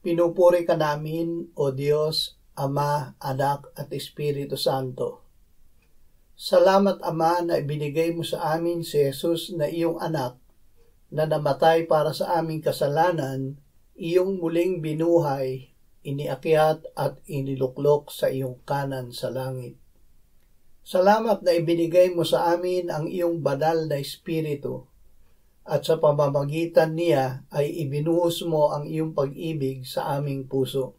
Pinupuri ka namin, O Diyos, Ama, Anak at Espiritu Santo. Salamat, Ama, na ibinigay mo sa amin si Jesus na iyong anak, na namatay para sa aming kasalanan, iyong muling binuhay, iniakyat at iniluklok sa iyong kanan sa langit. Salamat na ibinigay mo sa amin ang iyong banal na Espiritu, at sa pamamagitan niya ay ibinuhos mo ang iyong pag-ibig sa aming puso.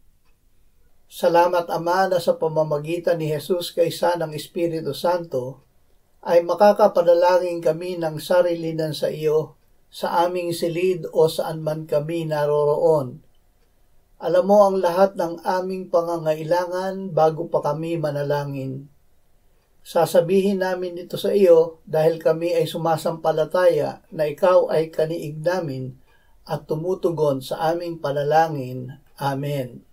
Salamat, Ama, na sa pamamagitan ni Jesus kaysa ng Espiritu Santo ay makakapanalangin kami ng sarilinan sa iyo sa aming silid o saan man kami naroroon. Alam mo ang lahat ng aming pangangailangan bago pa kami manalangin. Sasabihin namin ito sa iyo dahil kami ay sumasampalataya na ikaw ay kaniig namin at tumutugon sa aming panalangin. Amen.